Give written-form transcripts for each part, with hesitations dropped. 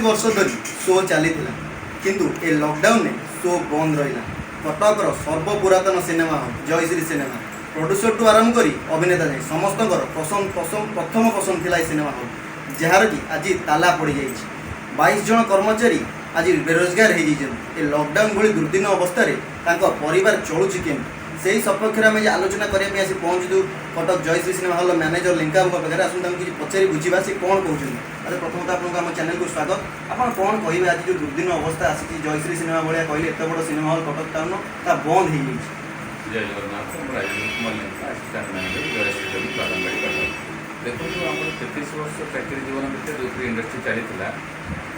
वर्ष धरी शो चली किंतु ए लॉकडाउन में शो बंद रहा। कटकर सर्वपुरातन cinema hall Jayashree cinema producer टू आरंभ कर अभिनेता जाए समस्त प्रथम पसंद था सिनेमा हॉल जार कि आज ताला पड़ जाए। 22 जन कर्मचारी आज बेरोजगार हो लॉकडाउन भली दुर्दिन अवस्था परिवार चलुची केम से सपक्ष में आम आलोचना करने आसी पहुँचू Cuttack Jayashree cinema hall manager लिंका पाखे आसू किसी पचारि बुझा से कौन कहते हैं। प्रथम आपको आम चैनल को स्वागत। आप कौन कहे आज जो दुर्दिन अवस्था आसी जयश्री सिनेमा भाया कहले एत बड़ सिनेमा हॉल कटक टाउन ता बंद हो जय जगन्नाथ देखो आम 33 वर्ष चाकरी जीवन भितर जो इंडस्ट्री चली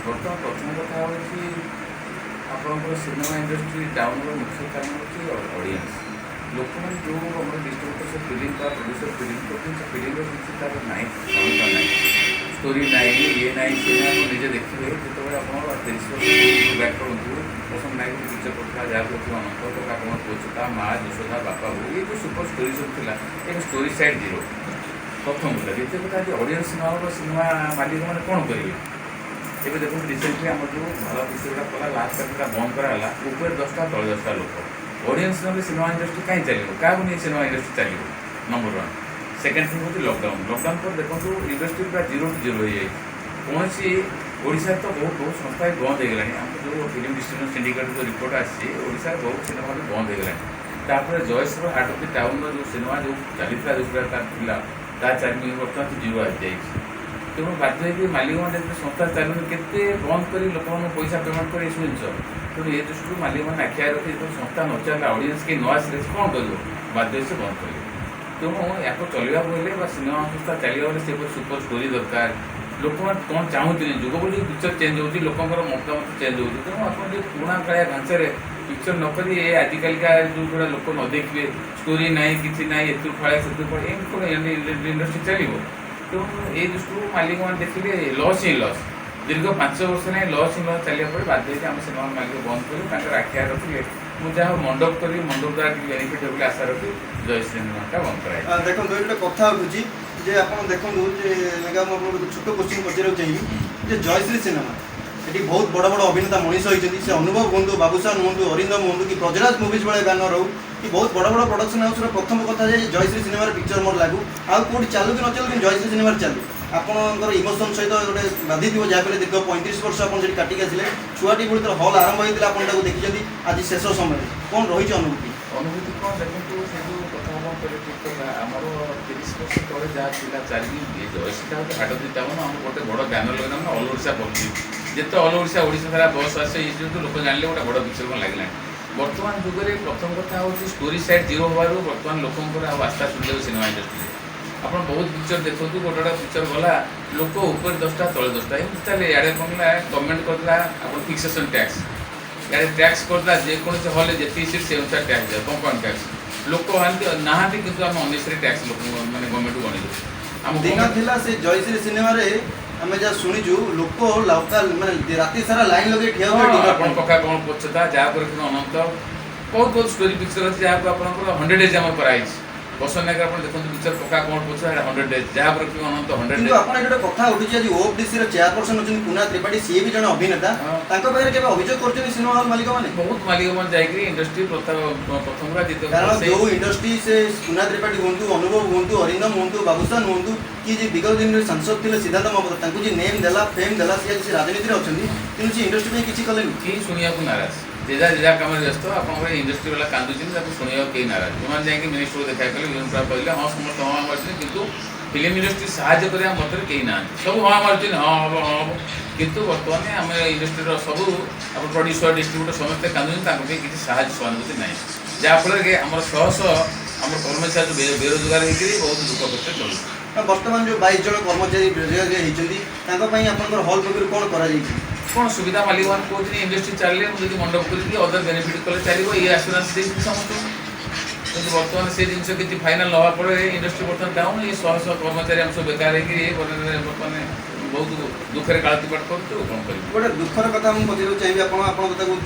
बर्तमान प्रथम कथा हूँ आपंकर सिनेमा इंडस्ट्री डाउन मुख्य कारण हूँ ऑडियंस लोक मैंने जो आम डिस्ट्रीब्यूटर से फिल्म का प्रोड्यूसर फिल्म करते फिल्म किसी तार ना क्षमता ना स्टोरी ना ये ना सी ना निजे देखिए जो आप 30 वर्ष बैक करूँ पसंद नायक पिक्चर करता जहाँ देखिए अनंत कमर पोचता माँ यशोदा बापा वो ये जो सुपर स्टोरी सब था ये स्टोरी साइड जीरो प्रथम कथा। द्वितीय कथा आज ऑडियंस न हो सिनेमा मालिक मैंने कौन करेंगे ये देखो रिसेंटली आम जो भारत पिक्चर कला लास्ट टाइम बंद कराला ऊपर 10टा तले 10टा लोक ऑडियंस ना सिनेमा इंडस्ट्री कहीं चलो क्या नहीं सिनेमा इंडस्ट्री चलो नंबर 1। सेकेंड थिंग हूँ लॉकडाउन पर देखो इंडस्ट्री पूरा 0 to 0 हो जाए कौन ओडिशा तो बहुत बहुत संस्था बंद हो गलानी आम जो फिल्म डिस्ट्रीब्यूशन सिंडिकेट जो रिपोर्ट आसा बहुत सिनेमा बंद हो गलानी तापर Jayashree heart of the town जो सिनेमा जो चली जो चार्ज बर्तमान 0 आ जाए तेणु बाध्य हो मालिक मैंने संस्था चलुन के बंद कर लोक पैसा पेमेंट कर जिन तेणु ये दृष्टि मालिक मैंने आखिया रखी जो संस्था न चलला ऑडियंस के न आसे कौन कर बाध्य से बंद कर तेणु या चलवाक हेल्ले सिनेमा संस्था चलने से सुपर स्टोरी दरकार लोक मैंने कौन चाहते जुग बोली पिक्चर चेंज होती लोकर मतामत चेंज होती तेणु आप पुराणा कालिया ढांचार पिक्चर नक आजिकलिका जो गुड़ा लोक न देखिए स्टोरी ना कि ना ये फड़े से फड़े एम इंडस्ट्री चलो तेणु ये दृष्टि मालिक मैंने देखिए लस ही लस दीर्घ 5 वर्ष ना लस ही लस चलिया पर बाध्य आम सिनेमा मालिक बंद कर आखिया रखिए मुझे जहाँ मंडप करी मंडप द्वारा बेनिफिट हो आशा रखी जयश्री सिनेमा बंद कराए। देखो ये कथा उठुची जे आप देखो छोट क्वेश्चन पचार चाहिए जयश्री सिनेमा ये बहुत बड़ बड़ अभिनेता मनीष होती से अनुभव हूँ बाबूसान हूँ अरिंदम हूँ कि ब्रजराज मुवीज भाई बैनर हो कि बहुत बड़ बड़ प्रोडक्शन हाउस प्रथम कथा जाए जयश्री सिनेमा पिक्चर मोर लागू आउ कौटी चालू कि न चालू कि जयश्री सिनेमा चालू आपंकर इमोशन सहित गोटे बाधि थी जहाँ भी दीर्घ 35 वर्ष आप काटिक आसिले छुआटी बुढ़ी हल आरंभ होता आपको देखिए आज शेष समय कौन रही अनुभूति कौन देखो से जो कथा ठीक आमर 30 वर्ष पर जहाँ चली जयश्रीटा हूँ हाट दी टाउन आम गोटे बड़ बैनर लगे ऑल ओडिशा पड़ती जिते ऑल ओडिशा ओडिशा सारा बस आसे ये लोक जानले गोटे बड़ पिक्चर कौन लगे बर्तमान जुगे प्रथम कथा हूँ स्टोरी साइड जीरो हबार बर्तमान लोकंर आस्था छुटे सिनेमा इंडस्ट्री आप बहुत पिक्चर देखो गोटे गोटे पिक्चर गला लोक ऊपर 10टा तले 10टा एमती चले इे कौन गवर्नमेंट करला आप फिक्सेसन टैक्स इे टैक्स करला जेकोसी हल जी सीट से अनुसार टैक्स दिया कंपाउंड टैक्स लोक नहांती कि आम अनेसरी टैक्स लोक मैंने गवर्नमेंट को गणित आम दिन था से जयश्री सिनेमा आम जहाँ शुणीचु लोक लोकाल मैंने राति सारा लाइन लगे ठिया पका कौन पोछता जहाँ अनंत बहुत बहुत स्टोरी पिक्चर अच्छे जहाँ आप 100 डेज आम कराई बसन नायक आप देखते पिक्चर पका कौन पोछा 100 डेज जहाँ अनंत 100 डेज आप कथा उठी आज ओएफडीसी चेयरपर्सन अच्छे कुना त्रिपाठी सी भी जन अभिनेता पाखे अभियोग कर सिनेमा हॉल मालिक मैंने बहुत मालिक मैंने जाकि इंडस्ट्री प्रथम कारण जो इंडस्ट्री से कुना त्रिपाठी हूँ अनुभव हूँ अरिंदम हूँ बाबूसान हूँ कि विगत दिन में सांसद थे सिद्धांत महापात्र जी नेम देला फेम देला सी आज राजनीति अच्छा तेणु से इंडस्ट्री में किसी कले कि शुणा नाराज जेजा जेजा कम व्यस्त आप इंडस्ट्री वाला कांदुची शुणा कहीं नाराज जो जाकि मिनिस्टर को देखा कले विभिन्न प्रकार कहले हाँ समस्त हाँ मार्च कि फिल्म इंडस्ट्री साहय कर मत कहीं ना सब हाँ मार्च हाँ हम हाँ हम कितु बर्तमान आम इंडस्ट्री सब आप प्रोड्यूसर डिस्ट्रीब्यूटर समस्ते कांदुची किसी साहय सहानुभूति ना जहाँफल कि आम शह शह आम कर्मचारी बेरोजगार होकर बहुत दुख कष्ट चलुँ बर्तमान जो 22 जन कर्मचारी बेरोजगार होती हल पक्ष कौन कर कौन सुविधा मालिक मान कहते इंडस्ट्री चलिए मुझे मंडप कर अदर बेनिफिट कले चलो ये आश्योरेंस दे समस्त कि बर्तमान से जिन किसी फाइनाल नवा पड़े इंडस्ट्री बर्तमान डाउन ये शह शह कर्मचारी आम सब बेकार बर्तमान बहुत दुखरे कालतीपाट कर कौन कर गोटे दुखर कथा मुझे पचार चाहिए आप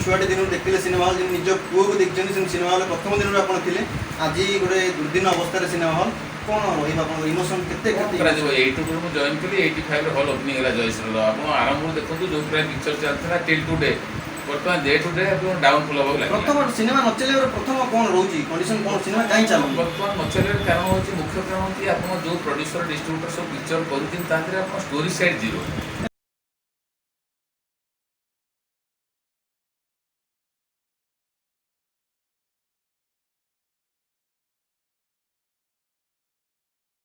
छुआटे दिन देखते सिनेमा हॉल निज पुओ को देखते सिनेमा हॉल प्रथम दिन आप आज गोटे दुर्दिन अवस्था सिनेमा हॉल କ'ଣ ରହିବ ଆପଣଙ୍କର ଇମୋସନ୍ କେତେ କ'ଣ କେତେ କରାଯିବ? 82 ମୁଁ ଜଏନ୍ କଲି, 85ରେ ହଲ୍ ଓପନିଂ ହେଲା ଜୟଶ୍ରୀର। ଆପଣ ଆରମ୍ଭରୁ ଦେଖନ୍ତୁ ଯେଉଁ ପ୍ରାୟ ପିକ୍ଚର ଚାଲିଥିଲା ଟିଲ୍ ଟୁ ଡେ, ବର୍ତ୍ତମାନ ଡେ ଟୁ ଡେ ଆପଣ ଡାଉନଫଲ୍ ହେବାକୁ ଲାଗିଲା। ପ୍ରଥମ ସିନେମା ନ ଚାଲିବାର ପ୍ରଥମ କ'ଣ ରହୁଛି କଣ୍ଡିସନ୍, କ'ଣ ସିନେମା କାହିଁ ଚାଲୁନି? ବର୍ତ୍ତମାନ ନ ଚାଲିବାର କାରଣ ହେଉଛି, ମୁଖ୍ୟ କାରଣ ହେଉଛି ଆପଣ ଯେଉଁ ପ୍ରଡ୍ୟୁସର ଡିଷ୍ଟ୍ରିବ୍ୟୁଟର ସବୁ ପିକ୍ଚର କରୁଛନ୍ତି ତା ଦେହରେ ଆପଣ ଷ୍ଟୋରି ସାଇଡ୍ ଜିରୋ।